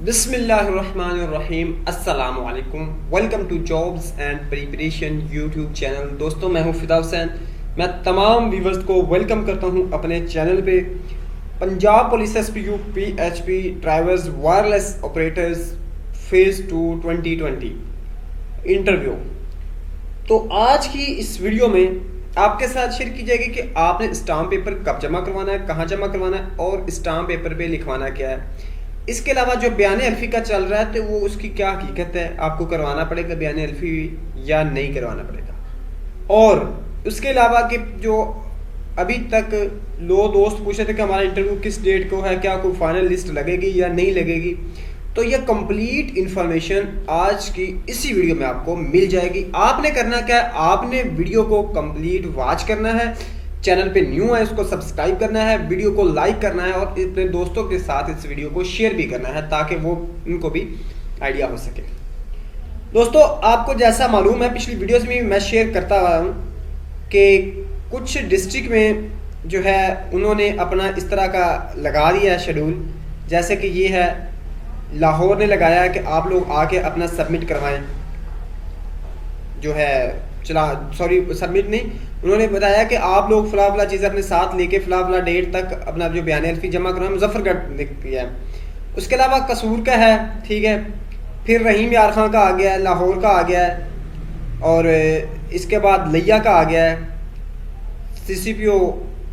बिस्मिल्लाहिर्रहमानिर्रहीम अस्सलाम वालेकुम। Welcome to jobs and preparation YouTube channel. दोस्तों, मैं हूं फिदा हुसैन। मैं तमाम व्यूवर्स को वेलकम करता हूं अपने चैनल पे। Punjab police SPU PHP drivers wireless operators phase 2 2020 interview. तो आज की इस वीडियो में आपके साथ शेयर की जाएगी कि आपने स्टाम्प पेपर कब जमा करवाना है, कहाँ जमा करवाना है और स्टाम्प पेपर पे लिखवाना क्या है। इसके अलावा जो बयान अल्फी का चल रहा है तो वो उसकी क्या हकीकत है, आपको करवाना पड़ेगा बयान अल्फी या नहीं करवाना पड़ेगा। और उसके अलावा कि जो अभी तक लोग दोस्त पूछ रहे थे कि हमारा इंटरव्यू किस डेट को है, क्या कोई फाइनल लिस्ट लगेगी या नहीं लगेगी, तो यह कंप्लीट इंफॉर्मेशन आज की इसी वीडियो में आपको मिल जाएगी। आपने करना क्या है, आपने वीडियो को कंप्लीट वॉच करना है। चैनल पे न्यू है उसको सब्सक्राइब करना है, वीडियो को लाइक करना है और अपने दोस्तों के साथ इस वीडियो को शेयर भी करना है ताकि वो उनको भी आइडिया हो सके। दोस्तों, आपको जैसा मालूम है पिछली वीडियोस में मैं शेयर करता रहा हूँ कि कुछ डिस्ट्रिक्ट में जो है उन्होंने अपना इस तरह का लगा दिया है शेड्यूल। जैसे कि ये है लाहौर ने लगाया है कि आप लोग आके अपना सबमिट करवाएं, जो है सबमिट नहीं, उन्होंने बताया कि आप लोग फला फला चीज़ अपने साथ लेके फला फला डेट तक अपना जो बयान अल्फी जमा करना मुजफ्फरगढ़ लिख किया है। उसके अलावा कसूर का है, ठीक है, फिर रहीम यार खां का आ गया है, लाहौर का आ गया है और इसके बाद लिया का आ गया है। सीसीपीओ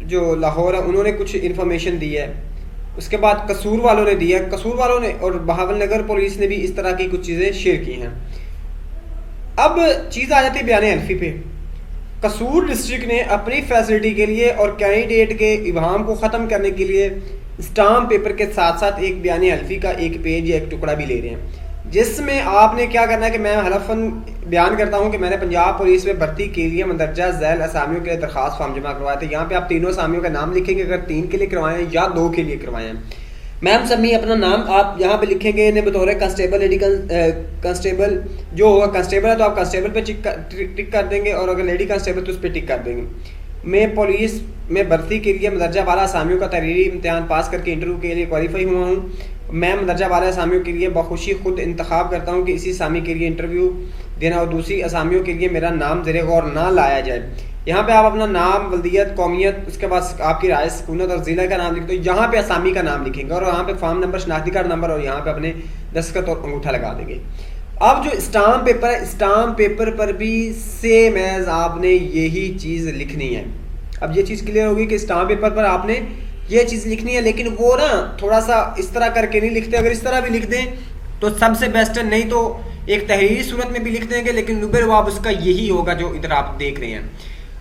जो लाहौर है उन्होंने कुछ इन्फॉर्मेशन दी है। उसके बाद कसूर वालों ने दिया, कसूर वालों ने और बहावल नगर पुलिस ने भी इस तरह की कुछ चीज़ें शेयर की हैं। अब चीज़ आ जाती है बयान अल्फी पे। कसूर डिस्ट्रिक्ट ने अपनी फैसिलिटी के लिए और कैंडिडेट के इबाम को ख़त्म करने के लिए स्टाम्प पेपर के साथ साथ एक बयान अल्फी का एक पेज या एक टुकड़ा भी ले रहे हैं, जिसमें आपने क्या करना है कि मैं हलफन बयान करता हूं कि मैंने पंजाब पुलिस में भर्ती के लिए मंदरजा झैल असामियों के लिए दरखास्त फॉर्म जमा करवाए थे। यहाँ पे आप तीनों असामियों का नाम लिखेंगे, अगर 3 के लिए करवाएं हैं या 2 के लिए करवाएं हैं। मैम समी अपना नाम आप यहाँ पे लिखेंगे ने बतौर कांस्टेबल, लेडी कांस्टेबल जो होगा कांस्टेबल है तो आप कांस्टेबल पे टिक कर देंगे और अगर लेडी कांस्टेबल तो उस पर टिक कर देंगे। मैं पुलिस में भर्ती के लिए मदरजा वाला असामियों का तहरीरी इम्तिहान पास करके इंटरव्यू के लिए क्वालिफाई हुआ हूँ। मैं मदरजा वाला असामियों के लिए बखुशी खुद इंतखाब करता हूँ कि इसी असामी के लिए इंटरव्यू देना और दूसरी असामियों के लिए मेरा नाम ज़ेरे गौर ना लाया जाए। यहाँ पे आप अपना नाम, वल्दियत, कौमियत, उसके बाद आपकी राय, सुकूनत और ज़िला का नाम लिख दो। यहाँ पे असामी का नाम लिखेंगे और यहाँ पे फॉर्म नंबर, शनाख्ती कार्ड नंबर और यहाँ पे अपने दस्तखत और अंगूठा लगा देंगे। अब जो स्टाम्प पेपर है, स्टाम्प पेपर पर भी सेम एज आपने यही चीज़ लिखनी है। अब ये चीज़ क्लियर होगी कि स्टाम्प पेपर पर आपने ये चीज़ लिखनी है, लेकिन वो ना थोड़ा सा इस तरह करके नहीं लिखते। अगर इस तरह भी लिख दें तो सबसे बेस्ट है, नहीं तो एक तहरीरी सूरत में भी लिख देंगे, लेकिन नुबरवाब उसका यही होगा जो इधर आप देख रहे हैं।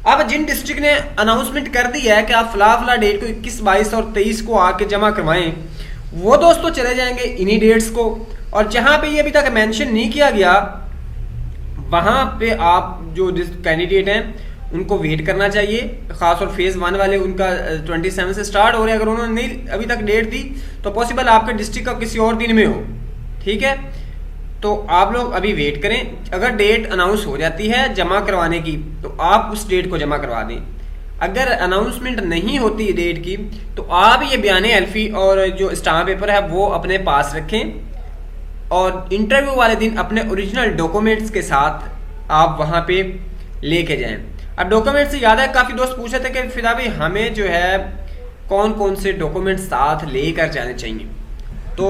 अब जिन डिस्ट्रिक्ट ने अनाउंसमेंट कर दिया है कि आप फला फला डेट को 21, 22 और 23 को आके जमा करवाएं, वो दोस्तों चले जाएंगे इन्हीं डेट्स को। और जहां पे ये अभी तक मेंशन नहीं किया गया वहां पे आप जो कैंडिडेट हैं उनको वेट करना चाहिए। खास और फेज़ 1 वाले उनका 27 से स्टार्ट हो रहे हैं। अगर उन्होंने नहीं अभी तक डेट दी तो पॉसिबल आपके डिस्ट्रिक्ट का किसी और दिन में हो, ठीक है। तो आप लोग अभी वेट करें। अगर डेट अनाउंस हो जाती है जमा करवाने की तो आप उस डेट को जमा करवा दें। अगर अनाउंसमेंट नहीं होती है डेट की तो आप ये बयान अल्फी और जो स्टाम्प पेपर है वो अपने पास रखें और इंटरव्यू वाले दिन अपने ओरिजिनल डॉक्यूमेंट्स के साथ आप वहाँ पे लेके जाएं। अब डॉक्यूमेंट से याद है, काफ़ी दोस्त पूछे थे कि फिदा भाई हमें जो है कौन कौन से डॉक्यूमेंट साथ लेकर जाने चाहिए। तो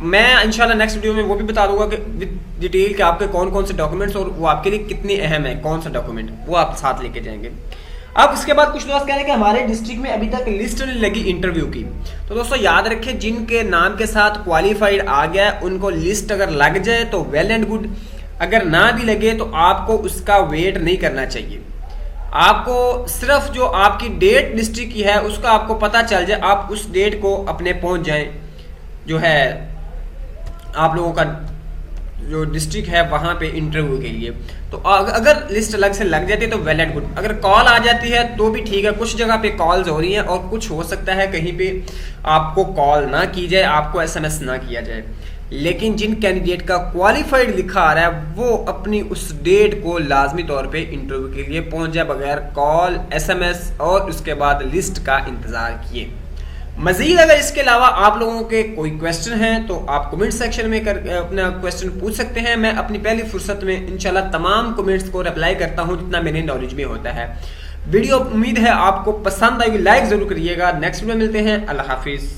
मैं इंशाल्लाह नेक्स्ट वीडियो में वो भी बता दूंगा कि विद डिटेल के आपके कौन कौन से डॉक्यूमेंट्स और वो आपके लिए कितने अहम है, कौन सा डॉक्यूमेंट वो आप साथ लेके जाएंगे। अब उसके बाद कुछ दोस्त कह रहे हैं कि हमारे डिस्ट्रिक्ट में अभी तक लिस्ट नहीं लगी इंटरव्यू की। तो दोस्तों याद रखें, जिनके नाम के साथ क्वालिफाइड आ गया उनको लिस्ट अगर लग जाए तो वेल एंड गुड, अगर ना भी लगे तो आपको उसका वेट नहीं करना चाहिए। आपको सिर्फ जो आपकी डेट डिस्ट्रिक्ट की है उसका आपको पता चल जाए, आप उस डेट को अपने पहुंच जाएं जो है आप लोगों का जो डिस्ट्रिक्ट है वहाँ पे इंटरव्यू के लिए। तो अगर लिस्ट अलग से लग जाती है तो वेल एंड गुड। अगर कॉल आ जाती है तो भी ठीक है, कुछ जगह पे कॉल्स हो रही हैं और कुछ हो सकता है कहीं पे आपको कॉल ना की जाए, आपको एसएमएस ना किया जाए। लेकिन जिन कैंडिडेट का क्वालिफाइड लिखा आ रहा है वो अपनी उस डेट को लाजमी तौर पे इंटरव्यू के लिए पहुंच जाए बगैर कॉल, एसएमएस और उसके बाद लिस्ट का इंतज़ार किए। मजीद अगर इसके अलावा आप लोगों के कोई क्वेश्चन हैं तो आप कमेंट सेक्शन में अपना क्वेश्चन पूछ सकते हैं। मैं अपनी पहली फुर्सत में इंशाल्लाह तमाम कमेंट्स को रिप्लाई करता हूं जितना मेरे नॉलेज में होता है। वीडियो उम्मीद है आपको पसंद आएगी, लाइक जरूर करिएगा। नेक्स्ट वीडियो मिलते हैं, अल्लाह हाफिज।